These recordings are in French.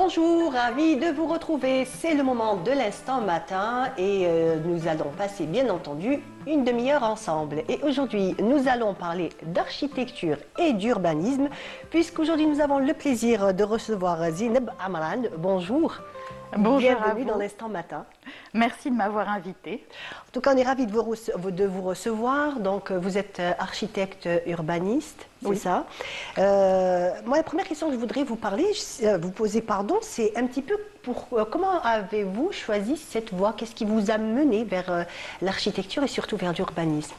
Bonjour, ravi de vous retrouver. C'est le moment de l'instant matin et nous allons passer bien entendu une demi-heure ensemble. Et aujourd'hui, nous allons parler d'architecture et d'urbanisme puisqu'aujourd'hui nous avons le plaisir de recevoir Zineb Amran. Bonjour. Bonjour Bienvenue à vous. dans l'instant matin. Merci de m'avoir invitée. En tout cas, on est ravis de vous recevoir. Donc, vous êtes architecte urbaniste, c'est Oui. ça. Moi, la première question que je voudrais vous poser, c'est un petit peu comment avez-vous choisi cette voie? Qu'est-ce qui vous a mené vers l'architecture et surtout vers l'urbanisme?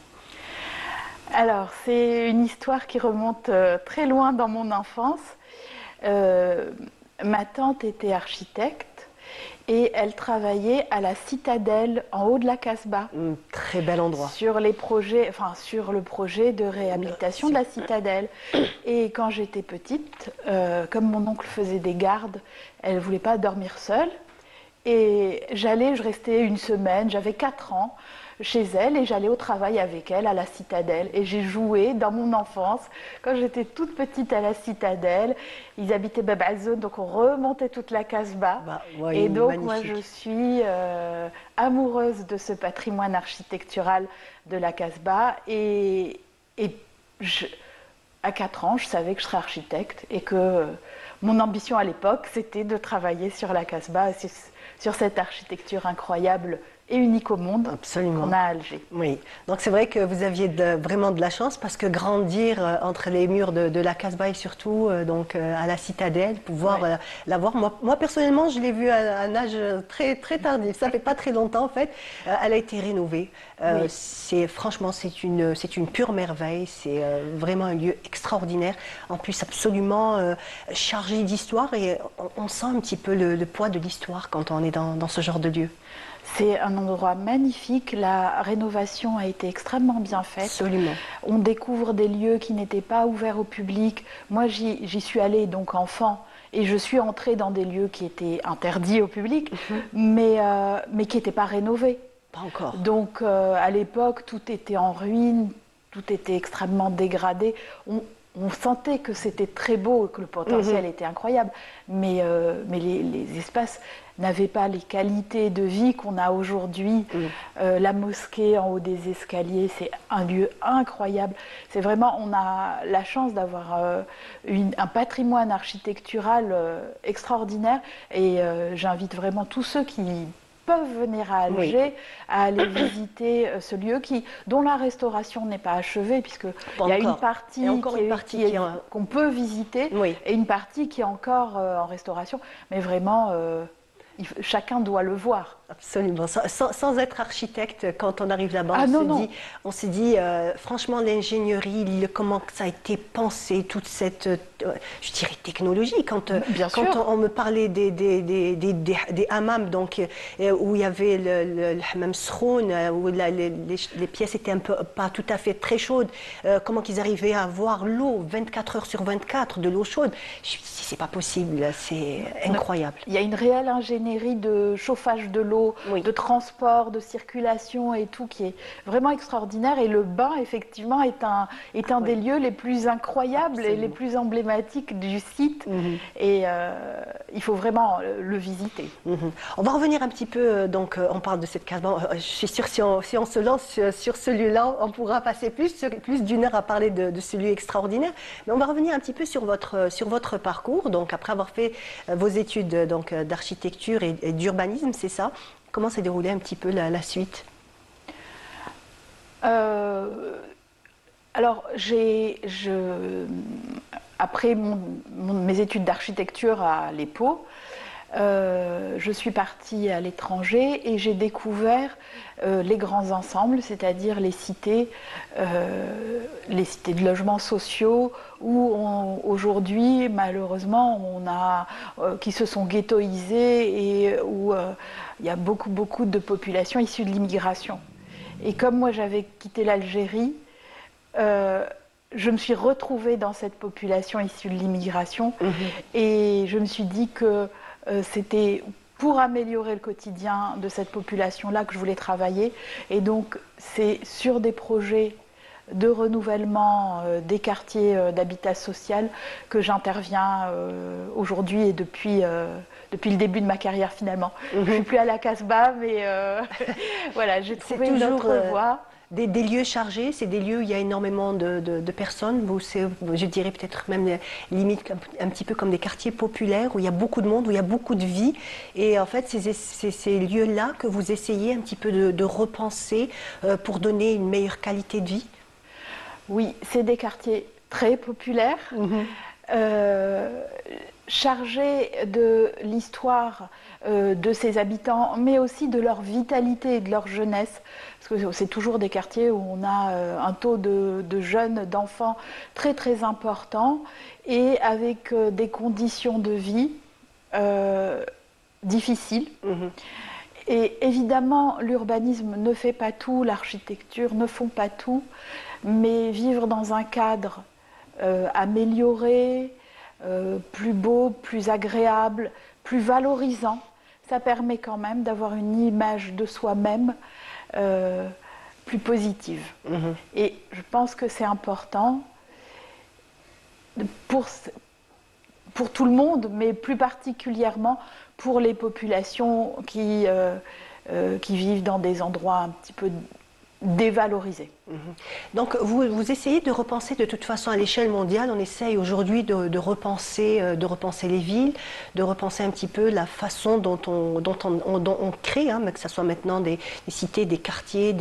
Alors, c'est une histoire qui remonte très loin dans mon enfance. Ma tante était architecte et elle travaillait à la Citadelle en haut de la Casbah. Très bel endroit. Sur le projet de réhabilitation de la Citadelle. Et quand j'étais petite, comme mon oncle faisait des gardes, elle ne voulait pas dormir seule. Et je restais une semaine, j'avais 4 ans, chez elle et j'allais au travail avec elle à la Citadelle. Et j'ai joué dans mon enfance, quand j'étais toute petite à la Citadelle. Ils habitaient Bab Azoun, donc on remontait toute la Casbah. Ouais, Et donc magnifique. moi je suis amoureuse de ce patrimoine architectural de la Casbah. À 4 ans, je savais que je serais architecte et que mon ambition à l'époque, c'était de travailler sur la Casbah, sur cette architecture incroyable et unique au monde qu'on a à Alger. Oui, donc c'est vrai que vous aviez vraiment de la chance parce que grandir entre les murs de la Casbah et surtout à la Citadelle, pouvoir la voir. Moi personnellement, je l'ai vue à un âge très très tardif. Ça fait pas très longtemps en fait. Elle a été rénovée. Franchement, c'est une pure merveille. C'est vraiment un lieu extraordinaire. En plus, absolument chargé d'histoire et on sent un petit peu le poids de l'histoire quand on est dans ce genre de lieu. C'est un endroit magnifique, la rénovation a été extrêmement bien faite. Absolument. On découvre des lieux qui n'étaient pas ouverts au public. Moi, j'y suis allée donc enfant et je suis entrée dans des lieux qui étaient interdits au public, mais qui n'étaient pas rénovés. Pas encore. Donc à l'époque, tout était en ruine, tout était extrêmement dégradé. On sentait que c'était très beau, que le potentiel était incroyable, mais les espaces n'avaient pas les qualités de vie qu'on a aujourd'hui. La mosquée en haut des escaliers, c'est un lieu incroyable. C'est vraiment, on a la chance d'avoir un patrimoine architectural extraordinaire et j'invite vraiment tous ceux qui peuvent venir à Alger à aller visiter ce lieu dont la restauration n'est pas achevée puisqu'il y a une partie qu'on peut visiter et une partie qui est encore en restauration. Mais vraiment, chacun doit le voir. Absolument. Sans être architecte, quand on arrive là-bas, on se dit franchement, l'ingénierie, comment ça a été pensé, toute cette, je dirais, technologie. Quand on me parlait des hammams, où il y avait le hammam Sroun, où les pièces étaient un peu pas tout à fait très chaudes, comment qu'ils arrivaient à avoir l'eau 24 heures sur 24, de l'eau chaude. Je me dis, c'est pas possible, c'est incroyable. Il y a une réelle ingénierie de chauffage de l'eau, de transport, de circulation et tout qui est vraiment extraordinaire. Et le bain, effectivement, est un des lieux les plus incroyables et les plus emblématiques du site. Et il faut vraiment le visiter. On va revenir un petit peu, on parle de cette Casbah. Je suis sûre que si on se lance sur ce lieu-là, on pourra passer plus d'une heure à parler de ce lieu extraordinaire. Mais on va revenir un petit peu sur votre parcours. Donc, après avoir fait vos études d'architecture et d'urbanisme, c'est ça? Comment s'est déroulée un petit peu la suite? Alors, après mes études d'architecture à l'EPO, je suis partie à l'étranger et j'ai découvert les grands ensembles, c'est-à-dire les cités de logements sociaux où aujourd'hui, malheureusement, qui se sont ghettoisés et où il y a beaucoup de populations issues de l'immigration. Et comme moi, j'avais quitté l'Algérie, je me suis retrouvée dans cette population issue de l'immigration et je me suis dit que c'était pour améliorer le quotidien de cette population-là que je voulais travailler. Et donc, c'est sur des projets de renouvellement des quartiers d'habitat social que j'interviens aujourd'hui et depuis depuis le début de ma carrière finalement. Je ne suis plus à la Casbah, mais voilà, j'ai trouvé une autre voie. Des lieux chargés, c'est des lieux où il y a énormément de personnes, où je dirais peut-être même limite un petit peu comme des quartiers populaires, où il y a beaucoup de monde, où il y a beaucoup de vie. Et en fait, c'est ces lieux-là que vous essayez un petit peu de repenser pour donner une meilleure qualité de vie. Oui, c'est des quartiers très populaires, chargés de l'histoire de ses habitants, mais aussi de leur vitalité et de leur jeunesse. Parce que c'est toujours des quartiers où on a un taux de jeunes, d'enfants très très important et avec des conditions de vie difficiles. Et évidemment, l'urbanisme ne fait pas tout, l'architecture ne font pas tout, mais vivre dans un cadre amélioré, plus beau, plus agréable, plus valorisant, ça permet quand même d'avoir une image de soi-même plus positive. Et je pense que c'est important pour tout le monde, mais plus particulièrement pour les populations qui vivent dans des endroits un petit peu dévalorisés. Donc vous essayez de repenser de toute façon à l'échelle mondiale, on essaye aujourd'hui de repenser les villes, de repenser un petit peu la façon dont on crée, hein, que ce soit maintenant des cités, des quartiers,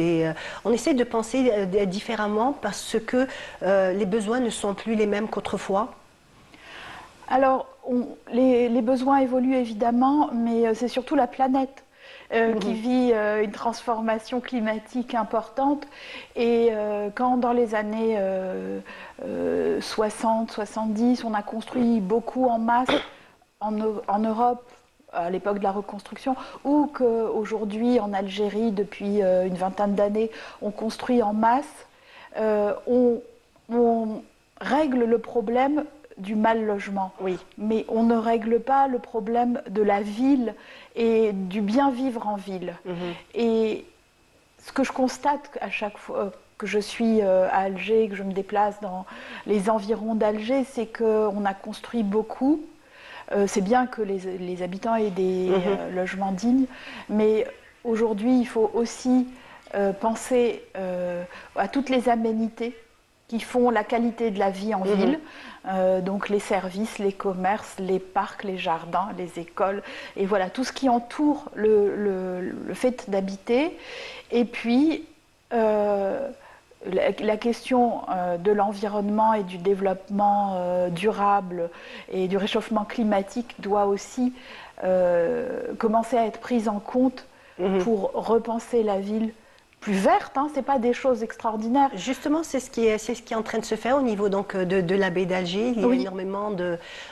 on essaie de penser différemment parce que les besoins ne sont plus les mêmes qu'autrefois. Alors, les besoins évoluent évidemment, mais c'est surtout la planète qui vit une transformation climatique importante. Et quand dans les années 60-70, on a construit beaucoup en masse en Europe, à l'époque de la reconstruction, ou qu'aujourd'hui en Algérie, depuis une vingtaine d'années, on construit en masse, on règle le problème du mal logement. Oui. Mais on ne règle pas le problème de la ville et du bien vivre en ville. Et ce que je constate à chaque fois que je suis à Alger, que je me déplace dans les environs d'Alger, c'est qu'on a construit beaucoup. C'est bien que les habitants aient des logements dignes, mais aujourd'hui, il faut aussi penser à toutes les aménités qui font la qualité de la vie en ville, donc les services, les commerces, les parcs, les jardins, les écoles, et voilà, tout ce qui entoure le fait d'habiter. Et puis, la question de l'environnement et du développement durable et du réchauffement climatique doit aussi commencer à être prise en compte pour repenser la ville plus verte, hein, c'est pas des choses extraordinaires. Justement, c'est ce qui est en train de se faire au niveau donc de la baie d'Alger. Il y a énormément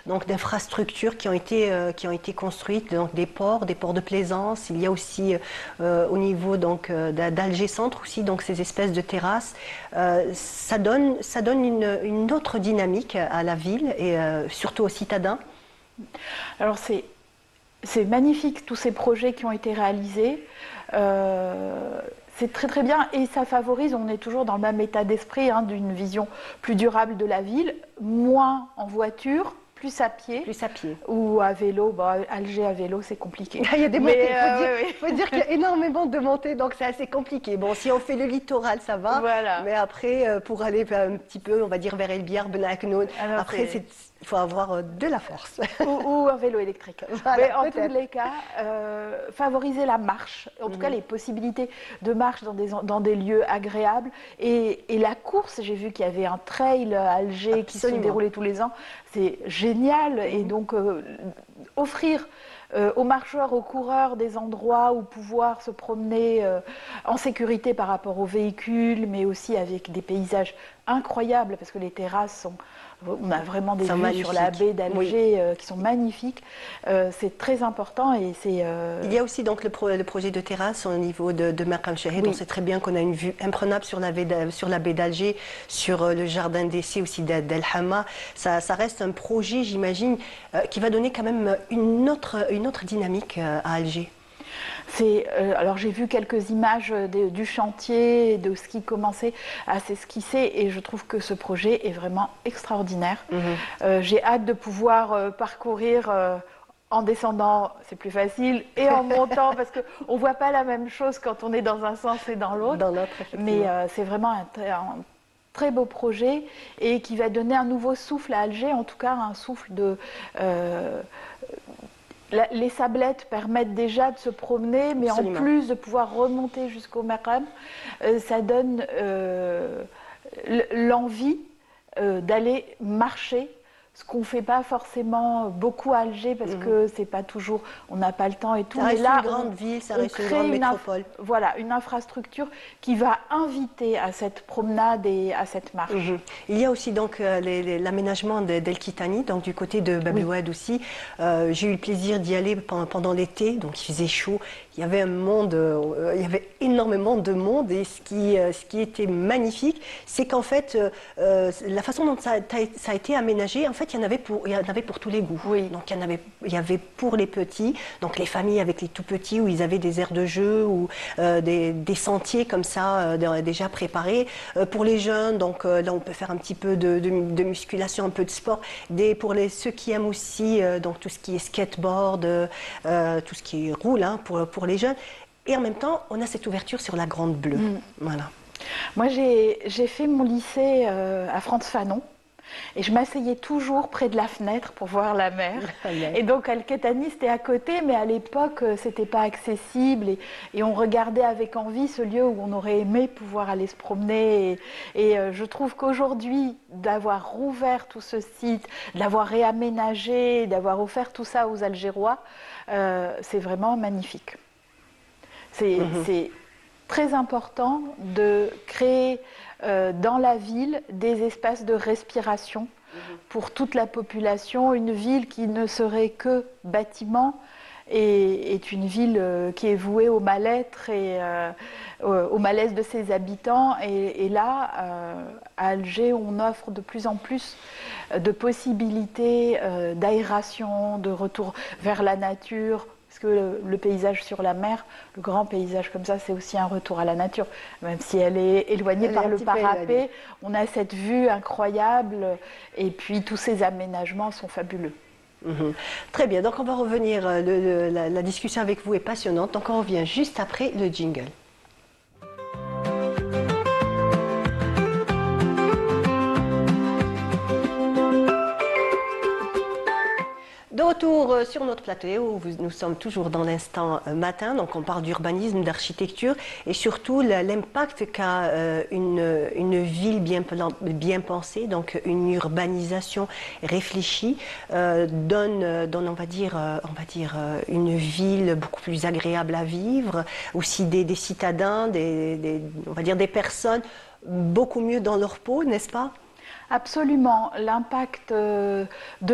d'infrastructures qui ont été construites, donc des ports de plaisance. Il y a aussi au niveau donc d'Alger Centre aussi donc ces espèces de terrasses. Ça donne une autre dynamique à la ville et surtout aux citadins. Alors c'est magnifique tous ces projets qui ont été réalisés. C'est très très bien et ça favorise, on est toujours dans le même état d'esprit, hein, d'une vision plus durable de la ville, moins en voiture, plus à pied. Plus à pied. Ou à vélo. Bon, Alger à vélo, c'est compliqué. Il y a des montées, il faut dire qu'il y a énormément de montées, donc c'est assez compliqué. Bon, si on fait le littoral, ça va, voilà. Mais après, pour aller un petit peu, on va dire vers El Biar, Benaknoun, après, il faut avoir de la force. Ou un vélo électrique. Voilà, mais en tous les cas, favoriser la marche, en tout cas les possibilités de marche dans des lieux agréables. Et la course, j'ai vu qu'il y avait un trail à Alger qui se déroulait tous les ans. C'est génial. Et donc, offrir aux marcheurs, aux coureurs des endroits où pouvoir se promener en sécurité par rapport aux véhicules, mais aussi avec des paysages incroyables, parce que les terrasses sont... On a vraiment des vues sur la baie d'Alger qui sont magnifiques. C'est très important et c'est... Il y a aussi donc le projet de terrasse au niveau de Maqam Chahed. On sait très bien qu'on a une vue imprenable sur la baie d'Alger, sur le jardin d'essai aussi d'El Hama. Ça reste un projet, j'imagine, qui va donner quand même une autre dynamique à Alger. Alors j'ai vu quelques images du chantier, de ce qui commençait à s'esquisser et je trouve que ce projet est vraiment extraordinaire. J'ai hâte de pouvoir parcourir En descendant, c'est plus facile, et en montant, parce qu'on ne voit pas la même chose quand on est dans un sens et dans l'autre. Mais c'est vraiment un très beau projet et qui va donner un nouveau souffle à Alger, en tout cas un souffle de... les sablettes permettent déjà de se promener, mais en plus de pouvoir remonter jusqu'au Maqam, ça donne l'envie d'aller marcher, ce qu'on ne fait pas forcément beaucoup à Alger parce que c'est pas toujours, on n'a pas le temps et tout. Ça reste une grande ville, ça reste une grande métropole. Voilà, une infrastructure qui va inviter à cette promenade et à cette marche. Il y a aussi donc l'aménagement d'El Kitani, donc du côté de Bab el Oued aussi. J'ai eu le plaisir d'y aller pendant l'été, donc il faisait chaud. Il y avait un monde, il y avait énormément de monde et ce qui était magnifique, c'est qu'en fait, la façon dont ça a été aménagé, en fait, il y en avait pour tous les goûts. Donc il y avait pour les petits, donc les familles avec les tout petits où ils avaient des aires de jeu ou des sentiers comme ça déjà préparés. Pour les jeunes, donc là on peut faire un petit peu de musculation, un peu de sport. Pour ceux qui aiment aussi donc tout ce qui est skateboard, tout ce qui roule pour les jeunes. Et en même temps, on a cette ouverture sur la Grande Bleue. Voilà. Moi, j'ai fait mon lycée à Frantz Fanon. Et je m'asseyais toujours près de la fenêtre pour voir la mer. Et donc, El Kitani, c'était à côté, mais à l'époque, c'était pas accessible. Et on regardait avec envie ce lieu où on aurait aimé pouvoir aller se promener. Et je trouve qu'aujourd'hui, d'avoir rouvert tout ce site, de l'avoir réaménagé, d'avoir offert tout ça aux Algérois, c'est vraiment magnifique. C'est très important de créer dans la ville des espaces de respiration pour toute la population. Une ville qui ne serait que bâtiment est une ville qui est vouée au mal-être et au malaise de ses habitants. Et là, à Alger, on offre de plus en plus de possibilités d'aération, de retour vers la nature. Parce que le paysage sur la mer, le grand paysage comme ça, c'est aussi un retour à la nature. Même si elle est éloignée par le parapet, on a cette vue incroyable et puis tous ces aménagements sont fabuleux. Très bien, donc on va revenir, la discussion avec vous est passionnante, donc on revient juste après le jingle. De retour sur notre plateau, où nous sommes toujours dans l'instant matin, donc on parle d'urbanisme, d'architecture et surtout l'impact qu'a une ville bien pensée, donc une urbanisation réfléchie, donne on va dire une ville beaucoup plus agréable à vivre, aussi des citadins, on va dire des personnes beaucoup mieux dans leur peau, n'est-ce pas ? Absolument. L'impact de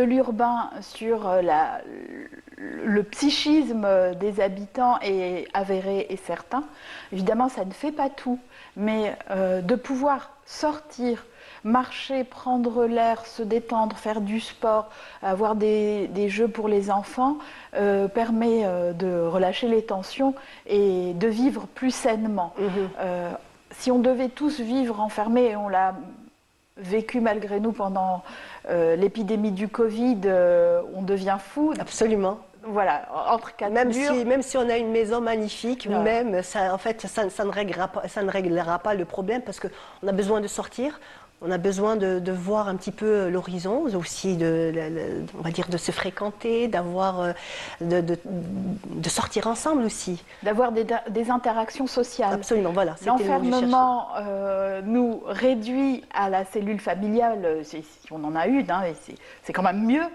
l'urbain sur le psychisme des habitants est avéré et certain. Évidemment, ça ne fait pas tout, mais de pouvoir sortir, marcher, prendre l'air, se détendre, faire du sport, avoir des jeux pour les enfants, permet de relâcher les tensions et de vivre plus sainement. Si on devait tous vivre enfermés, et on l'a vécu malgré nous pendant l'épidémie du Covid, on devient fou. Absolument. Voilà, entre quatre murs. Même si on a une maison magnifique, même ça, en fait, ça ne réglera pas le problème parce qu'on a besoin de sortir. On a besoin de voir un petit peu l'horizon, aussi on va dire de se fréquenter, de sortir ensemble aussi. D'avoir des interactions sociales. Absolument, voilà. L'enfermement nous réduit à la cellule familiale, si on en a une, c'est quand même mieux,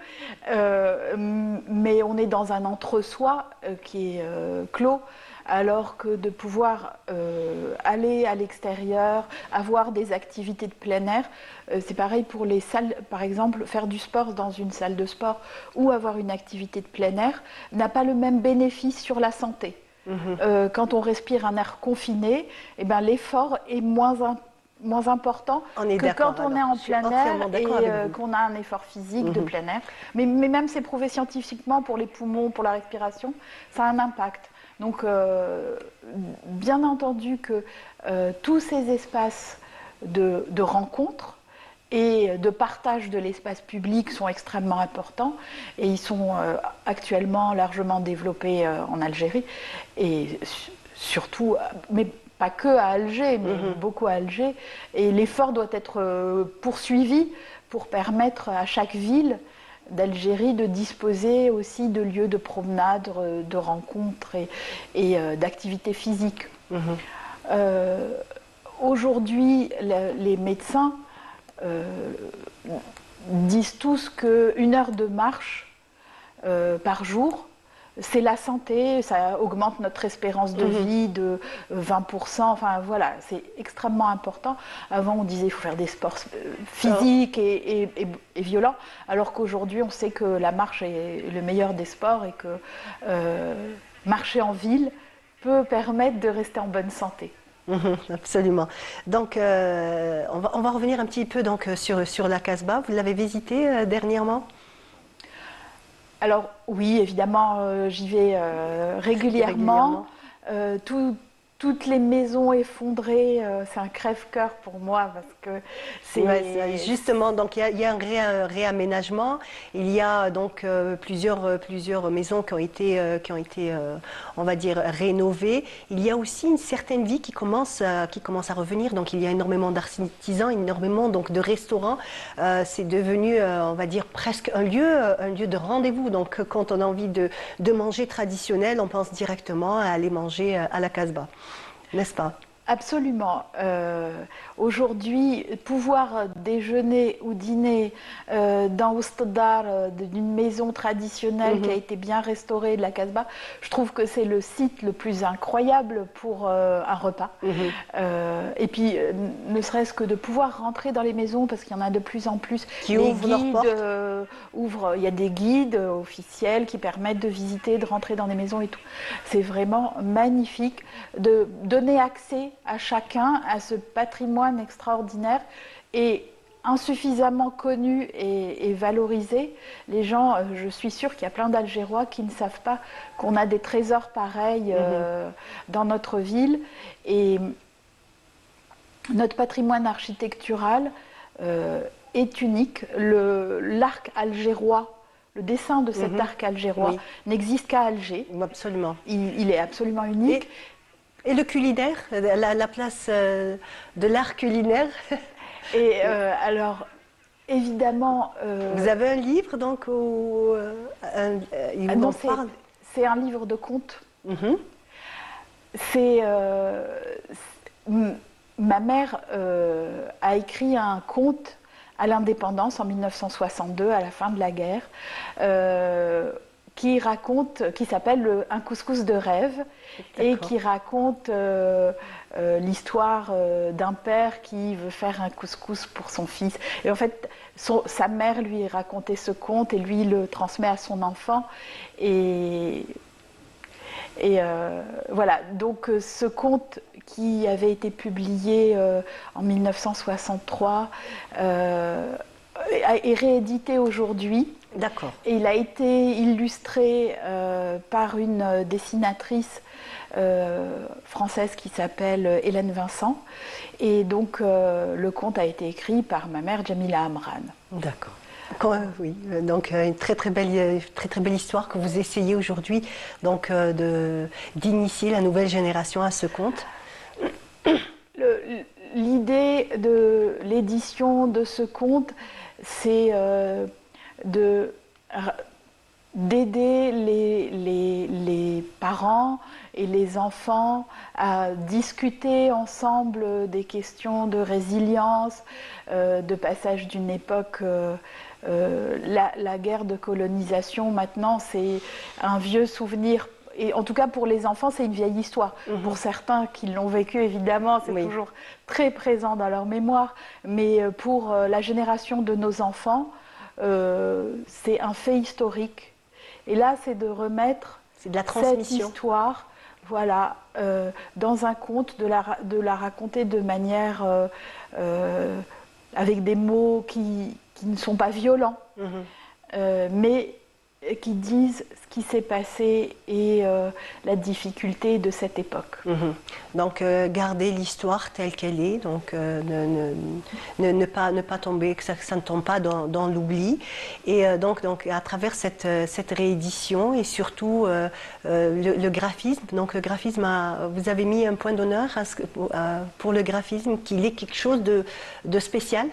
mais on est dans un entre-soi qui est clos. Alors que de pouvoir aller à l'extérieur, avoir des activités de plein air, c'est pareil pour les salles, par exemple, faire du sport dans une salle de sport ou avoir une activité de plein air n'a pas le même bénéfice sur la santé. Quand on respire un air confiné, eh ben, l'effort est moins important que quand on est en plein air et qu'on a un effort physique de plein air. Mais même c'est prouvé scientifiquement pour les poumons, pour la respiration, ça a un impact. Donc, bien entendu que tous ces espaces de rencontres et de partage de l'espace public sont extrêmement importants et ils sont actuellement largement développés en Algérie et surtout, mais pas que à Alger, mais beaucoup à Alger. Et l'effort doit être poursuivi pour permettre à chaque ville d'Algérie de disposer aussi de lieux de promenade, de rencontres et d'activités physiques. Aujourd'hui, les médecins disent tous qu'une heure de marche par jour, c'est la santé, ça augmente notre espérance de vie de 20%, enfin voilà, c'est extrêmement important. Avant on disait qu'il faut faire des sports physiques et violents, alors qu'aujourd'hui on sait que la marche est le meilleur des sports et que marcher en ville peut permettre de rester en bonne santé. Absolument. Donc, on va revenir un petit peu donc, sur la Casbah. Vous l'avez visité dernièrement? Alors oui, évidemment, j'y vais régulièrement. Toutes les maisons effondrées, c'est un crève-cœur pour moi parce que c'est... Ouais, justement, donc il y a un réaménagement. Il y a donc plusieurs maisons qui ont été on va dire, rénovées. Il y a aussi une certaine vie qui commence à revenir. Donc il y a énormément d'artisans, énormément donc de restaurants. C'est devenu, on va dire, presque un lieu de rendez-vous. Donc quand on a envie de manger traditionnel, on pense directement à aller manger à la Casbah. N'est-ce pas? Absolument. Aujourd'hui, pouvoir déjeuner ou dîner dans Oustdar, d'une maison traditionnelle qui a été bien restaurée de la Casbah, je trouve que c'est le site le plus incroyable pour un repas. Et puis, ne serait-ce que de pouvoir rentrer dans les maisons, parce qu'il y en a de plus en plus. Qui ouvrent leurs portes. Il y a des guides officiels qui permettent de visiter, de rentrer dans des maisons et tout. C'est vraiment magnifique de donner accès à chacun à ce patrimoine extraordinaire et insuffisamment connu et valorisé. Les gens, je suis sûre qu'il y a plein d'Algérois qui ne savent pas qu'on a des trésors pareils dans notre ville. Et notre patrimoine architectural est unique. L'arc algérois, le dessin de cet arc algérois n'existe qu'à Alger. Absolument. Il est absolument unique. Et le culinaire, la place de l'art culinaire. Et alors, évidemment... Vous avez un livre, donc, où non, c'est un livre de contes. Ma mère a écrit un conte à l'indépendance en 1962, à la fin de la guerre, qui s'appelle Un couscous de rêve et qui raconte l'histoire d'un père qui veut faire un couscous pour son fils. Et en fait, sa mère lui racontait ce conte et lui le transmet à son enfant. Et voilà, donc ce conte qui avait été publié en 1963 est réédité aujourd'hui. D'accord. Et il a été illustré par une dessinatrice française qui s'appelle Hélène Vincent. Et donc le conte a été écrit par ma mère Jamila Amran. D'accord. Oui, donc une très très belle histoire que vous essayez aujourd'hui donc d'initier la nouvelle génération à ce conte. L'idée de l'édition de ce conte, c'est d'aider les parents et les enfants à discuter ensemble des questions de résilience, de passage d'une époque. La guerre de colonisation, maintenant, c'est un vieux souvenir. Et en tout cas, pour les enfants, c'est une vieille histoire. Pour certains qui l'ont vécu, évidemment, c'est toujours très présent dans leur mémoire. Mais pour la génération de nos enfants, c'est un fait historique. Et là, c'est de remettre de la transmission. Cette histoire, voilà, dans un conte, de la raconter de manière avec des mots qui ne sont pas violents, mais qui disent ce qui s'est passé et la difficulté de cette époque. Donc garder l'histoire telle qu'elle est, donc ne pas tomber, que ça ne tombe pas dans l'oubli. Et donc à travers cette réédition et surtout le graphisme, donc le graphisme, vous avez mis un point d'honneur pour le graphisme, qu'il est quelque chose de spécial.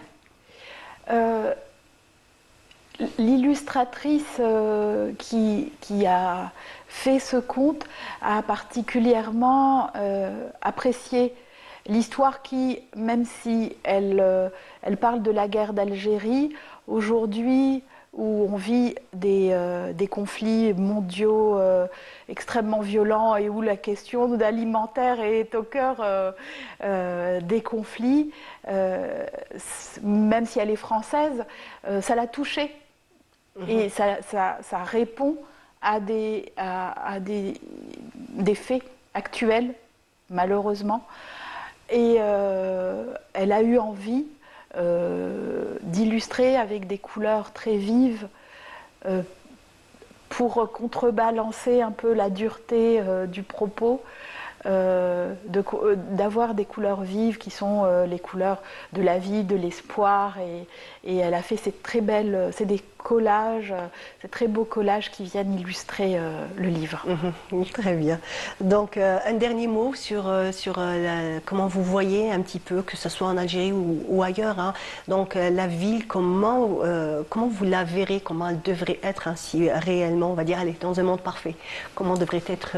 L'illustratrice qui a fait ce conte a particulièrement apprécié l'histoire qui, même si elle parle de la guerre d'Algérie, aujourd'hui où on vit des conflits mondiaux extrêmement violents et où la question alimentaire est au cœur des conflits, même si elle est française, ça l'a touchée. Et ça répond à des faits actuels, malheureusement. Et elle a eu envie d'illustrer avec des couleurs très vives pour contrebalancer un peu la dureté du propos, d'avoir des couleurs vives qui sont les couleurs de la vie, de l'espoir, et elle a fait c'est des collages, ces très beaux collages qui viennent illustrer le livre. Très bien. Donc un dernier mot sur comment vous voyez un petit peu, que ce soit en Algérie ou ailleurs, hein. Donc la ville, comment vous la verrez, comment elle devrait être ainsi réellement, on va dire, allez, dans un monde parfait, comment devrait être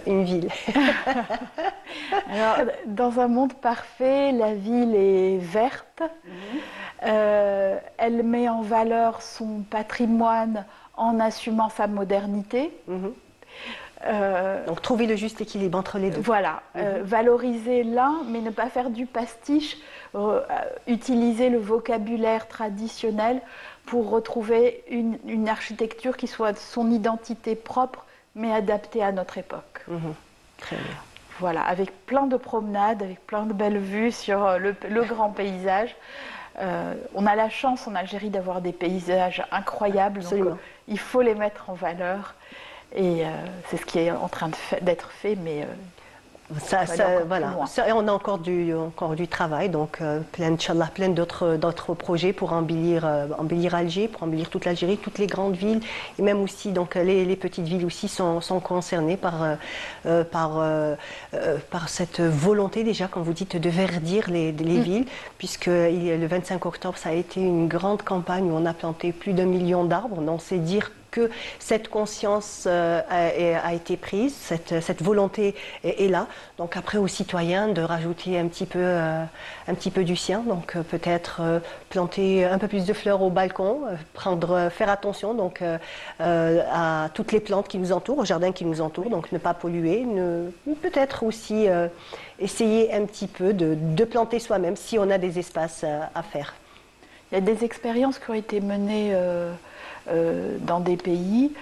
une ville. Alors, dans un monde parfait, la ville est verte. Elle met en valeur son patrimoine en assumant sa modernité. Donc trouver le juste équilibre entre les deux. Voilà, valoriser l'un, mais ne pas faire du pastiche, utiliser le vocabulaire traditionnel pour retrouver une architecture qui soit son identité propre, mais adaptée à notre époque. Très bien. Voilà, avec plein de promenades, avec plein de belles vues sur le grand paysage. On a la chance en Algérie d'avoir des paysages incroyables, Absolument. Donc il faut les mettre en valeur. Et c'est ce qui est en train d'être fait, mais voilà. On a encore du travail, donc plein d'autres projets pour embellir Alger, pour embellir toute l'Algérie, toutes les grandes villes, et même aussi donc les petites villes aussi sont concernées par cette volonté déjà, comme vous dites, de verdir les villes, puisque le 25 octobre ça a été une grande campagne où on a planté plus d'1 million d'arbres. On sait dire que cette conscience a été prise, cette volonté est là. Donc après aux citoyens de rajouter un petit peu du sien. Donc peut-être planter un peu plus de fleurs au balcon, faire attention donc à toutes les plantes qui nous entourent, au jardin qui nous entoure. Donc ne pas polluer, peut-être aussi essayer un petit peu de planter soi-même si on a des espaces à faire. Il y a des expériences qui ont été menées dans des pays,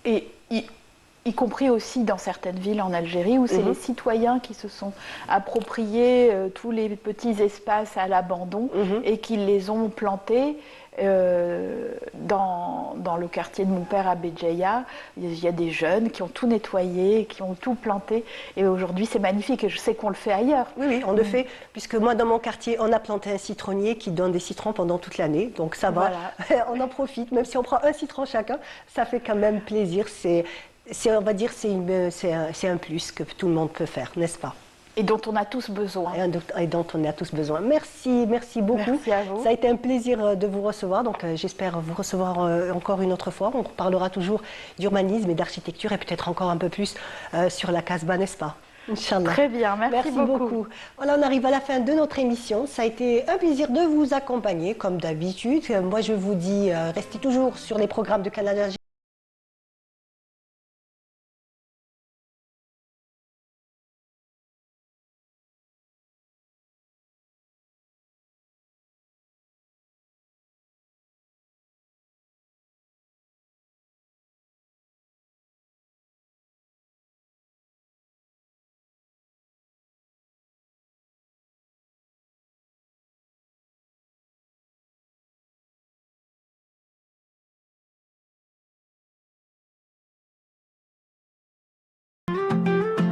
et y compris aussi dans certaines villes en Algérie, où c'est les citoyens qui se sont appropriés tous les petits espaces à l'abandon et qui les ont plantés. Dans le quartier de mon père à Béjaïa, il y a des jeunes qui ont tout nettoyé, qui ont tout planté, et aujourd'hui c'est magnifique, et je sais qu'on le fait ailleurs. Oui, on le fait, puisque moi dans mon quartier on a planté un citronnier qui donne des citrons pendant toute l'année, donc ça va, voilà. On en profite, même si on prend un citron chacun, ça fait quand même plaisir, on va dire c'est un plus que tout le monde peut faire, n'est-ce pas? Et dont on a tous besoin. Et dont on a tous besoin. Merci beaucoup. Merci à vous. Ça a été un plaisir de vous recevoir. Donc j'espère vous recevoir encore une autre fois. On parlera toujours d'urbanisme et d'architecture et peut-être encore un peu plus sur la Casbah, n'est-ce pas? Inch'Allah. Très bien, merci beaucoup. Voilà, on arrive à la fin de notre émission. Ça a été un plaisir de vous accompagner, comme d'habitude. Moi, je vous dis, restez toujours sur les programmes de Canal Algérie.